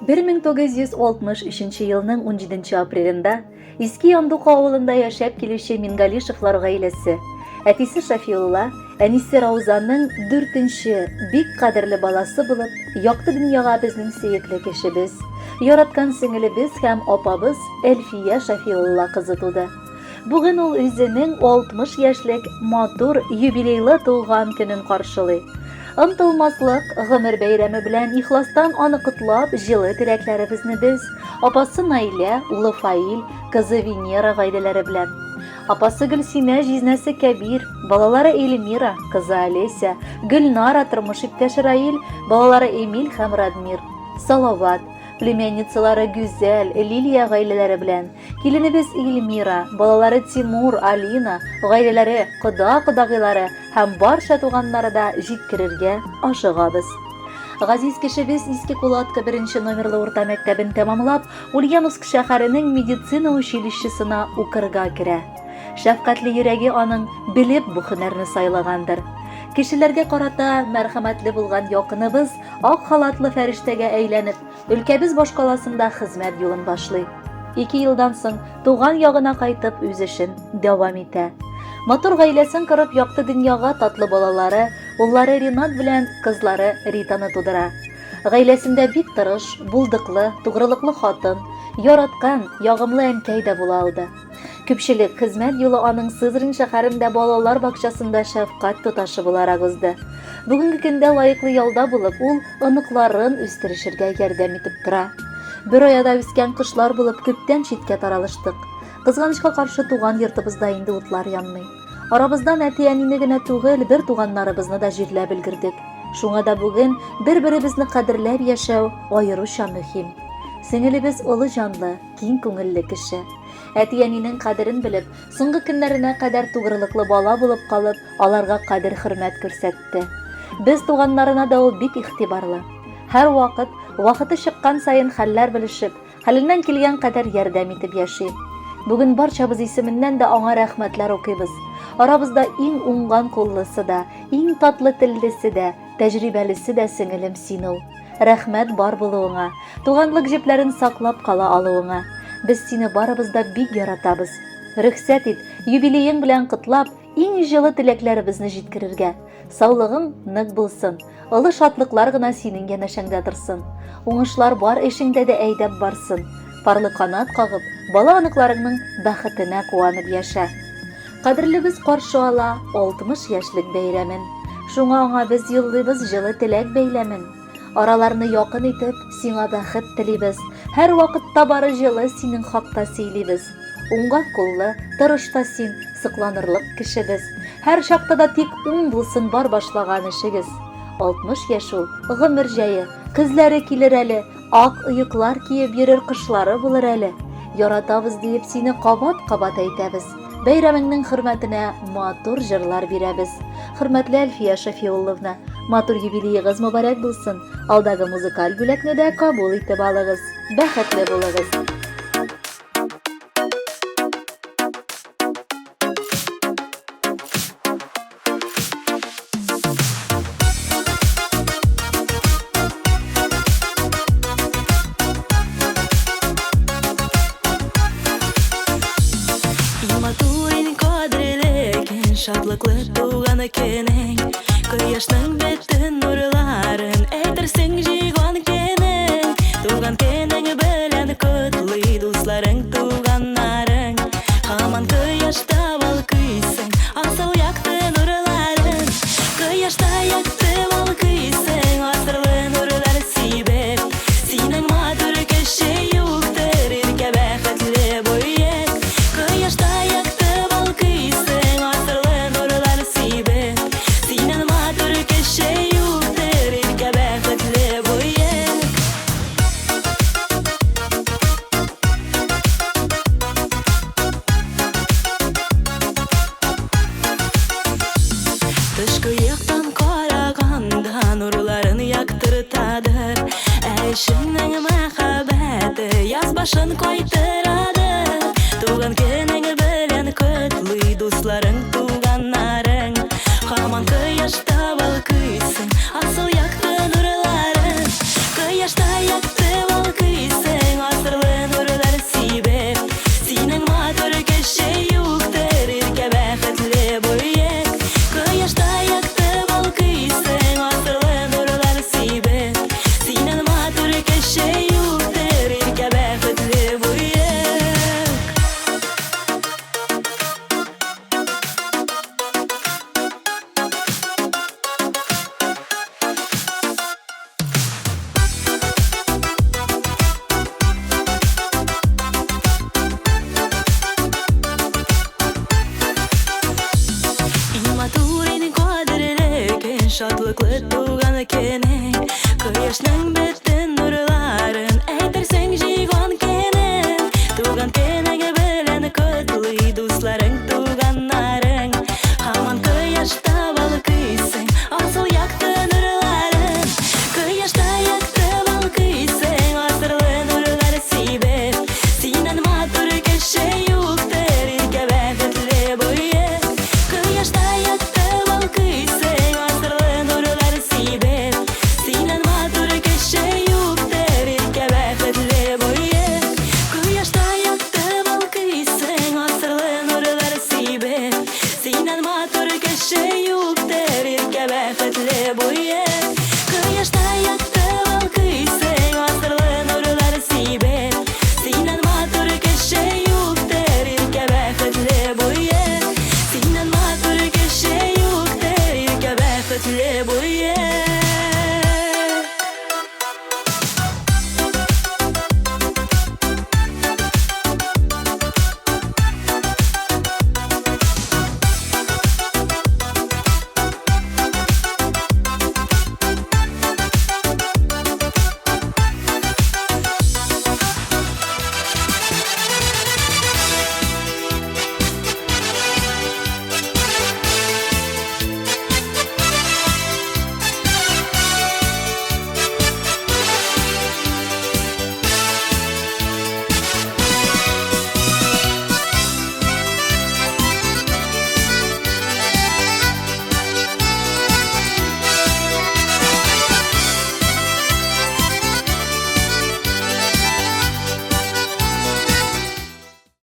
1963 елның 17 апрелендә Иске Яндук авылында яшәп килүче Мингалишевлар гаиләсе, әтисе Шафиулла, әнисе Раузаның 4нче бик кадерле баласы булып, якты дөньяга безнең сөекле кешебез, яраткан сеңелебез һәм апабыз Әлфия Шафиулла кызы туды. Бүген ул үзенең 60 яшьлек матур юбилейлы тулган көнен каршылый. Ынтылмаслык гомер бәйрәме белән ихластан аны котлап, җылы теләкләребезне без, апасы Наилә, улы Фаил, кызы Венера гаиләләре белән. Апасы Гөлсинә, җизнәсе Кәбир, балалары Эльмира, кызы Олеся, Гөлнара, тормыш иптәше Раил, балалары Эмиль һәм Радмир, Салават, племянницалары Гүзәл, Лилия гаиләләре белән, киленебез Эльмира, балалары Тимур, Алина, гаиләләре, кода-кодагыйлары һәм барча туганнары да җиткерергә ашыгабыз. Газиз кешебез Иске Кулатка 1нче номерлы урта мәктәбен тәмамлап, Ульяновск шәһәренең медицина училищесына укырга керә. Шәфкатьле йөрәге аның белеп бу һөнәрне сайлагандыр. Кешеләргә карата мәрхәмәтле булган якыныбыз ак халатлы фәрештәгә әйләнеп, өлкәбез башкаласында хезмәт юлын башлый. 2 елдан соң туган ягына кайтып үз эшен дәвам итә. Матур гаиләсен корып, якты дөньяга татлы балалары, уллары Ринат белән кызлары Ританы тудыра. Гаиләсендә бик тырыш, булдыклы, тугрылыклы хатын, яраткан, ягымлы әнкәй дә була алды. Күпчелек хезмәт юлы аның Сызрань шәһәрендә балалар бакчасында шәфкать туташы буларак узды. Бүгенге көндә лаеклы ялда булып, ул оныкларын үстерешергә ярдәм итеп тора. Бер аяда үскән кышлар булып, күптән читкә таралыштык. Кызганычка каршы туган йортыбызда инде утлар янмый. Арабыздан әти-әнине генә түгел, бер туганнарыбызны да җирләп өлгердек. Шуңа да бүген бер-беребезне кадерләп яшәү аеруча мөһим. Сеңелебез олы җанлы, киң күңелле кеше. Әти-әнинең кадерен белеп, соңгы көннәренә кадәр тугрылыклы бала булып калып, аларга кадер-хөрмәт күрсәтте. Без туганнарына да ул бик игътибарлы. Һәр вакыт, вакыты чыккан саен хәлләр белешеп, хәленнән килгән кадәр ярдәм итеп яши. Бүген барчабыз исеменнән дә аңа рәхмәтләр укыйбыз. Арабызда иң уңган куллысы да, иң татлы теллесе дә, тәҗрибәлесе дә сеңелем син ул. Рәхмәт бар булуыңа, туганлык җепләрен саклап кала алуыңа. Без сине барыбыз да бик яратабыз. Рөхсәт ит, юбилеең белән котлап, иң җылы теләкләребезне җиткерергә. Саулыгың нык булсын, олы шатлыклар гына синең янәшәңдә торсын. Уңышлар бар эшеңдә дә әйдәп барсын. Парлы канат кагып, бала аныкларыңның бәхетенә куанып яшә. Кадерлебез каршы ала 60 яшьлек бәйрәмен. Шуңа аңа без юллыйбыз җылы теләк бәйләмен. Араларны якын итеп, сиңа бәхет телибез. Һәр вакытта бары җылы синең хакта сөйлибез. Уңган куллы, тырышта син, сыкланырлык кешебез. Һәр чакта да тик уң булсын бар башлаган эшегез. 60 яшь ул, гомер җәе, кызлары килер әле, ак ыеклар киеп йөрер кышлары булыр әле. Яратабыз диеп сине кабат-кабат әйтәбез. Бәйрәмеңнең хөрмәтенә матур җырлар бирәбез. Хөрмәтле Әлфия Шафиулловна, матур юбилеегыз мөбарәк булсын. Алдагы музыкаль бүләкне дә кабул итеп алыгыз. Бәхетле булыгыз. Шатлыклы туган икенең, кояшның бөтен нурларын әйтерсең җыйган кенең. Туган кенең белән котлый дусларың, туганнарың. Һаман кояшта балкыйсың, асыл якты нурларын. Кояшта якты балкыйсың, асырлы нурлар сибеп. Синең матур кеше юктыр, иркә бәхетле буйек. Кояшта якты балкыйсың, эшенең мәхәббәте яз башын кайтырады. Туган көнең белән котлый дусларың, туганнарың. Һаман кояшта балкыйсың, асыл якты нурларын. Кояшта якты балкыйсың. туган экенең, кояшның бет